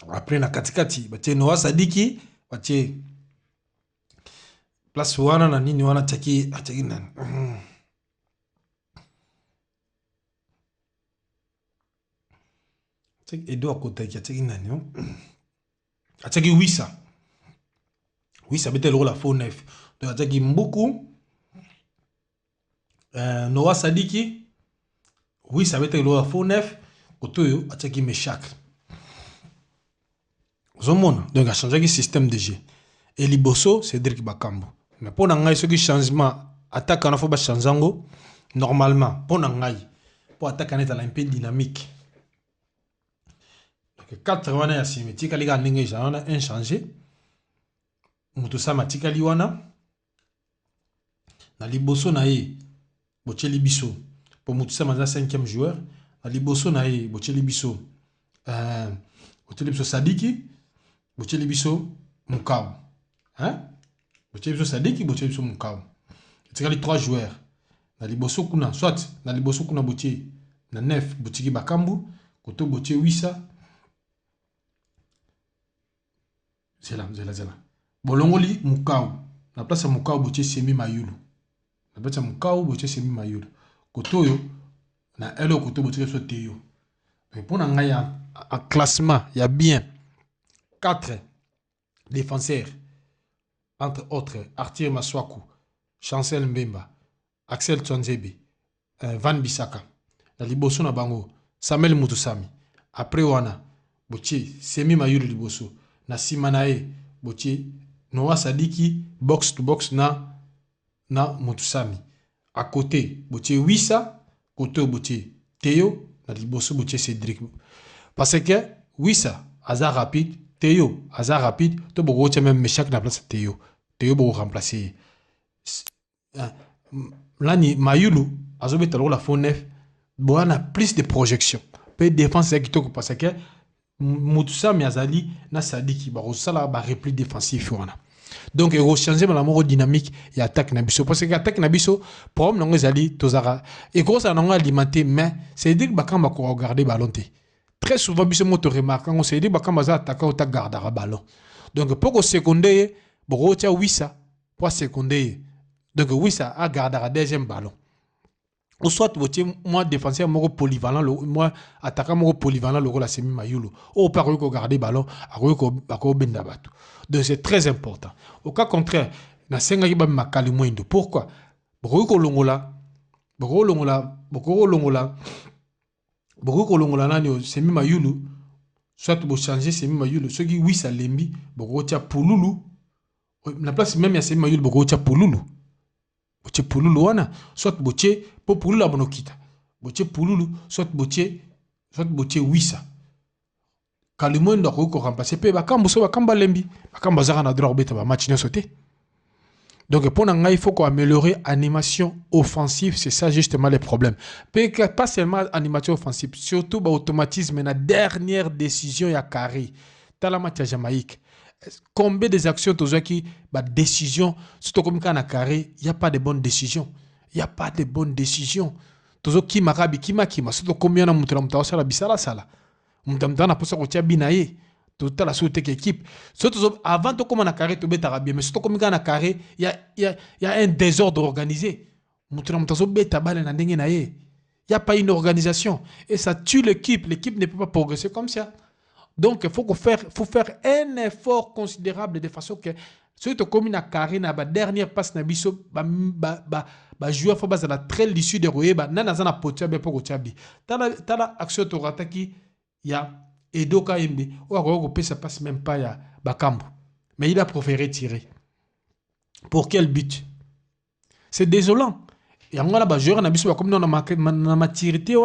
Après na katikati batie Noah Sadiki, batie place wana na nini wana ataki nan. Edo akota ki ataki nan yo. Ataki Wissa. Wissa bete le la faux neuf. Donc ataki Mbuku. Noah Sadiki. Wissa bete le la faux neuf. Kotoyo ataki Meshak. Zomona donc a changé le système de jeu. Et Liboso Cédric Bakambu. Mais pour n'angai ce qui changement attaque en affaire changeango normalement pour n'angai pour attaquer en état un peu dynamique. Donc 4 wana ya symétrique ali ga ndenge ja on a un changé. Mutu samatika li wana na Liboso na ye bocheli biso pour mutu sama za 5e joueur. Na Liboso na ye bocheli biso Sadiki, bocheli biso Mukau. Hein? Bocheli biso Sadiki, bocheli biso Mukau. C'est les 3 joueurs. Na Liboso kuna soit na Liboso kuna bocheli na 9 bochiki Bakambu, koto bocheli Wissa. C'est là. Bolongoli Mukau. Na place Mukau bocheli Semi Mayulu. Na place Mukau bocheli Semi Mayulu. Koto yo na elo koto bocheli so Théo. Mais pour n'angai en classement, il y a bien 4 défenseurs, entre autres Arthur Maswaku, Chancel Mbemba, Axel Tchonzebe, Van Bissaka, la Liboso na bango, Samuel Mutusami. Après wana, boche Semi Mayulu Liboso, na Simanae, boche Noah Sadiki, box to box na Mutusami. À côté, boche Wissa, côté boche Théo, na Liboso boche Cédric. Parce que Wissa, hasard rapide, Théo, hasard rapide, tu peux même Meshak na place Théo. Théo peut remplacer. Là, Mayulu, azobeta la faux neuf, on a plus de projection. Peut défense qui parce que Mutusa Miazali na Sadiki, ça là ba repli défensif wana. Donc il changer la mort dynamique et attaque nabiso parce que attaque nabiso problème non ezali tozara et gros ça non alimenté mais c'est dire bakamba ko regarder ballon. Très souvent, biso moto remarquant, on se dit que quand attaquant ou gardera ballon. Donc pour que seconder, pour que Wissa pour seconder. Donc Wissa a gardera deuxième ballon. Ou soit moi défenseur moi polyvalent, moi attaquant moi polyvalent le rôle à Semi Mayulu. Ou par que garder ballon, à ko benda batu. Donc c'est très important. Au cas contraire, na senga ki ba makali moindo. Pourquoi? Boko longola. Beaucoup de gens Semi Mayulu, soit pour changer Semi Mayulu, ceux qui Wissa Lembi, beaucoup de Pouloulou, Na place même ya Semi Mayulu boko cha Pululu. Boche Pululu wana, soit boche po Pululu abonokita. Boche Pululu, soit boche Wissa. Kalumwendo ko remplacer pe bakambo so bakamba lembi. Bakamba zaka na droit beta ba match ne sauté. Donc pour nous, il faut améliorer l'animation offensive, c'est ça justement les problèmes. Pas seulement l'animation offensive, surtout l'automatisme, la dernière décision il y a carré. Dans la match à Jamaïque, combien des actions tu as qui décision, surtout comme quand on a carré, il n'y a pas de bonnes décisions. Il n'y a pas de bonnes décisions. Tu as qui marabi, qui makima, surtout combien on a montré la bisala sala. On a posé au tia binaye. Toute la société qui équipe. Surtout avant de commencer à carré, tu es bien. Mais surtout comme quand on a carré, il y a un désordre organisé. Il n'y a pas une organisation. Et ça tue l'équipe. L'équipe ne peut pas progresser comme ça. Donc, il faut faire un effort considérable de façon que surtout comme on a carré, la dernière passe, joueur faut baser la très l'issue de Roye, nanazana potiabe pour Otiabi. Tala action to rataki, il y a Edoka Imbi, ça passe même pas à Bakambu. Mais il a préféré tirer. Pour quel but? C'est désolant. Et en gros, joueur n'a comme dans la maturité.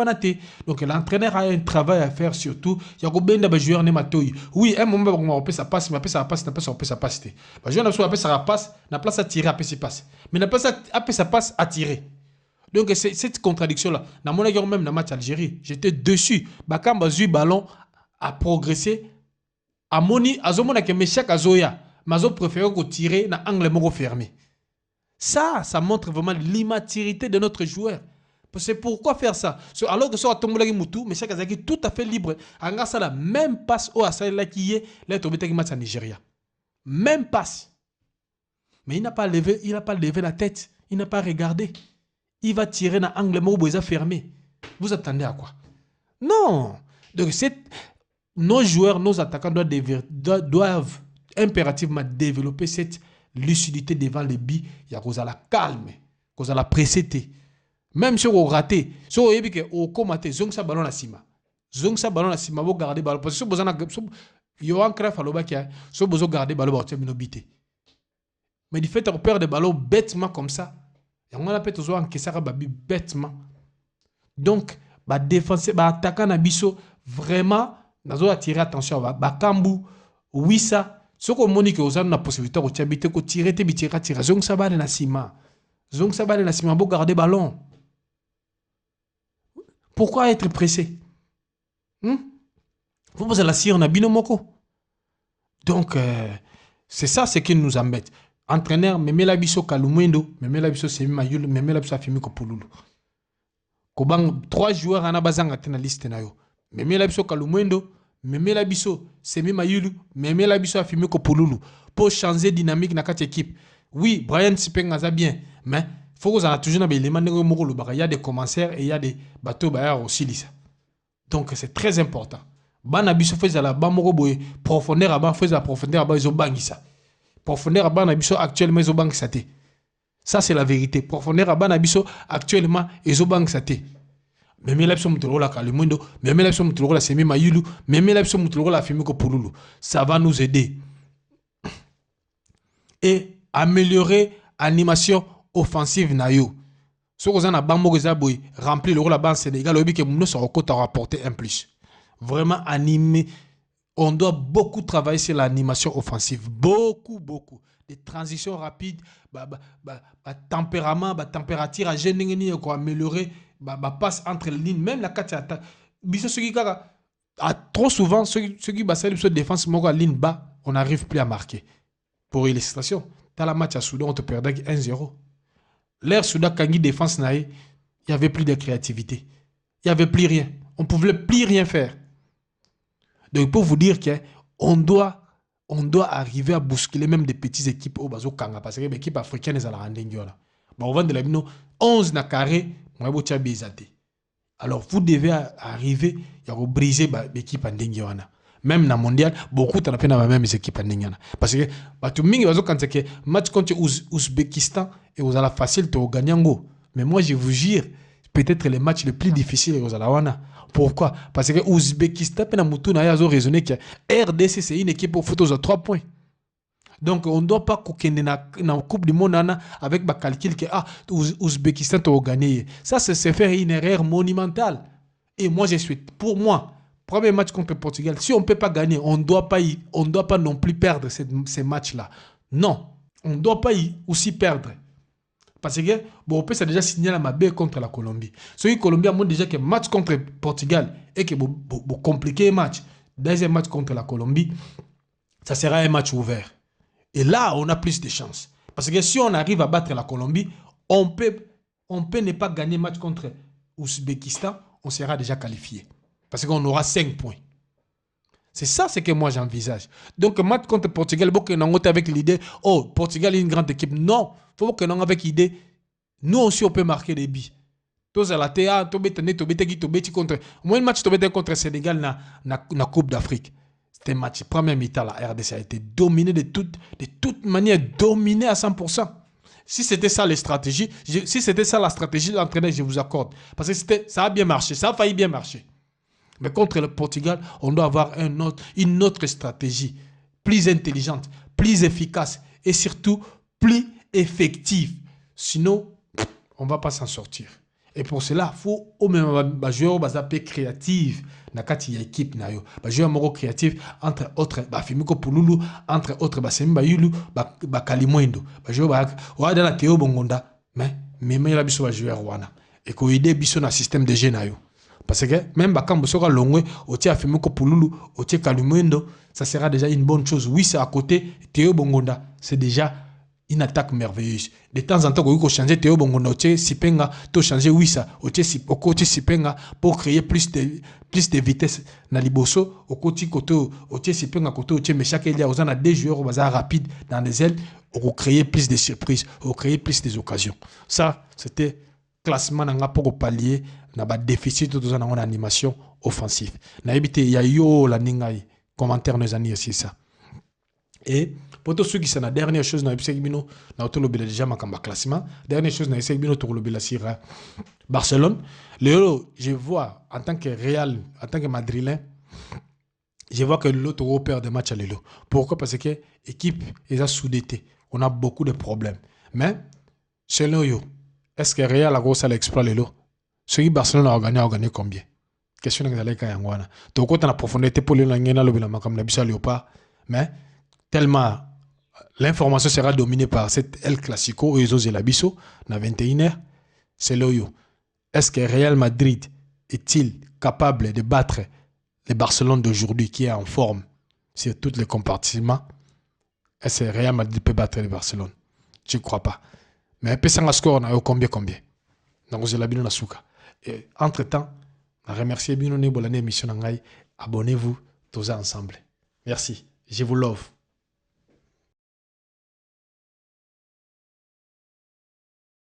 Donc l'entraîneur a un travail à faire surtout. Il y a combien de joueurs ne matoy. Oui, un moment on peut ça passe, mais après ça passe, n'a pas ça passe. Le joueur n'a pas ça passe, n'a place à tirer, après ça passe. Mais n'a place après ça passe à tirer. Donc c'est cette contradiction là. Dans mon avis même dans le match Algérie, j'étais dessus. Bakamba zu ballon a progressé à moni azomona que Meshak Azoya mazo préféré ko tirer na angle moko fermé. Ça montre vraiment l'immaturité de notre joueur. C'est pourquoi faire ça. Alors que sur Tombolagi Moutou, Meshak Azaki tout à fait libre. Anga ça la même passe au Assaïla qui est là tobeta qui match en Nigeria. Même passe. Mais il n'a pas levé la tête, il n'a pas regardé. Il va tirer dans angle moko fermé. Vous attendez à quoi? Non. Donc nos joueurs, nos attaquants doivent impérativement développer cette lucidité devant les billes. Il y a cause à la calme, cause à la précédé. Même si on raté, si on dit que on comate, zong sa ballon à cima, vous gardez ballon parce que si vous en avez, Yohan Cref à l'obakia, si vous gardez ballon, vous avez bité. Mais du fait qu'on perd des ballons bêtement comme ça, et on a peut toujours encaissé un babi bêtement. Donc, défense, attaquant Nabiso vraiment. Nous avons attiré attention à Bakambu, Wissa. Ce qu'on m'a dit que vous avez la possibilité de tirer. Zong Sabane na Sima. Zong Sabane na Sima, vous gardez ballon. Pourquoi être pressé? Vous allez la cire na binomoko. Donc, c'est ça ce qui nous embête. Entraîneur, Memela Biso Kalumwendo, Memela Biso Semi Mayulu, Memela Biso Afimiko Pululu. Kobang 3 joueurs en abazanga na liste na yo. Memela Biso Kalumwendo, Memela Biso Semi Mayulu, Memela Biso Afimiko Pululu. Pour changer dynamique dans cette équipe. Oui, Brian Sipeng a bien, mais il faut que vous ayez toujours des éléments de il y a des commentaires et il y a des bateaux aussi. Donc c'est très important. Bana Biso fait la bamoroboye, profondeur à bas, fait la profondeur à bas, ils ont bangi ça. Profondeur à bas, Nabiso actuellement, ils ont bangi ça. Ça, c'est la vérité. Profondeur à bas, Nabiso actuellement, ils ont bangi ça. Même la personne qui la Kalimundo, même la personne qui la Semi Mayulu, même la personne qui la Fimiko Pululu. Ça va nous aider. Et améliorer l'animation offensive nayo. Ce que vous avez rempli le rôle à base Sénégal, que nous sommes rapporter un plus. Vraiment animé. On doit beaucoup travailler sur l'animation offensive. Beaucoup. Des transitions rapides, tempérament, température à gêner, améliorer, passe entre les lignes, même la carte attaque. Trop souvent, ceux qui basent sur défense, la ligne bas, on n'arrive plus à marquer. Pour illustration, dans la match à Soudan, on te perdait 1-0. L'air Soudan, quand il défense, il n'y avait plus de créativité. Il n'y avait plus rien. On ne pouvait plus rien faire. Donc, pour vous dire qu'on doit arriver à bousculer même des petites équipes au Bazo Kanga, parce que les équipes africaines, elles ont rendu. On va de la 11 na carré, alors, vous devez arriver à briser l'équipe en Dingiana. Même dans le mondial, beaucoup de gens ont même équipes en Dingiana. Parce que, quand le match contre l'Ouzbékistan, et vous allez facile de gagner. Mais moi, je vous jure, peut-être le match le plus difficile vous allez avoir. Pourquoi? Parce que l'Ouzbékistan, ils ont raisonné que RDC, c'est une équipe au foot aux 3 points. Donc, on ne doit pas kokende na Coupe du Monde avec le calcul que Ouzbékistan a gagné. Ça, c'est faire une erreur monumentale. Et moi, pour moi, premier match contre le Portugal, si on ne peut pas gagner, on ne doit pas non plus perdre ces matchs-là. Non, on ne doit pas aussi perdre. Parce que, bon, on peut déjà signer la Mabé contre la Colombie. Si la Colombie a montré déjà que match contre le Portugal et que compliqué match, deuxième match contre la Colombie, ça sera un match ouvert. Et là, on a plus de chances. Parce que si on arrive à battre la Colombie, on peut ne pas gagner match contre l'Ouzbékistan, on sera déjà qualifié. Parce qu'on aura 5 points. C'est ça ce que moi j'envisage. Donc, match contre Portugal, il faut que nous avec l'idée, oh, Portugal est une grande équipe. Non, il faut que nous avec l'idée, nous aussi on peut marquer des buts. Tous à la TA, moi, le match contre le Sénégal dans la Coupe d'Afrique. C'était un match, première mi-temps, la RDC a été dominée de toute manière, dominée à 100%. Si c'était ça les stratégies, si c'était ça la stratégie de l'entraîneur, je vous accorde. Parce que ça a bien marché, ça a failli bien marcher. Mais contre le Portugal, on doit avoir une autre stratégie, plus intelligente, plus efficace et surtout plus effective. Sinon, on ne va pas s'en sortir. Et pour cela, il faut au même jouer un créatif dans l'équipe. Jouer un créatif, entre autres, Fimiko Pouloulou, entre autres, Semba Yulu, Kalimoindo. Jouer dans la Théo Bongonda, mais il y a un joueur Rwanda. Et qu'on aide dans le système de jeu. Parce que même quand vous serez long, au tia Fimiko Pouloulou, au tia Kalimoindo, ça sera déjà une bonne chose. Oui, c'est à côté, Théo Bongonda, c'est déjà une attaque merveilleuse. De temps en temps, vous pouvez changer Théo Bongonda, vous Sipenga, vous changer Wissa, vous côté Sipenga pour créer plus de vitesse dans les bossos, au côté vous Sipenga, mais chaque il y a des joueurs rapides dans les ailes, vous créer plus de surprises, vous créer plus d'occasions. Ça, c'était classement pour pallier le déficit de en animation offensive. Il y a eu la ningai commentaire nos années aussi ça. Et pour tous ceux qui sont la dernière chose dans le déjà ma classement, dernière chose dans le sur Barcelone. Je vois en tant que Real, en tant que Madrilène, je vois que l'autre perd des matchs à l'élo. Pourquoi? Parce que l'équipe est soudée. On a beaucoup de problèmes. Mais selon eux, est-ce que Real a gros l'exploit l'élo? Ceux qui Barcelone a gagné combien? Question que vous allez faire. Donc quand on a profondété pour le Léopard, mais tellement l'information sera dominée par cette El Clasico et les Labisso dans 21h. C'est l'Oyo. Est-ce que Real Madrid est-il capable de battre le Barcelone d'aujourd'hui qui est en forme sur tous les compartiments? Est-ce que Real Madrid peut battre le Barcelone? Je ne crois pas. Mais un score, on a combien? Donc, je l'ai souka. Et entre-temps, je remercie bien l'émission. Abonnez-vous tous ensemble. Merci. Je vous love.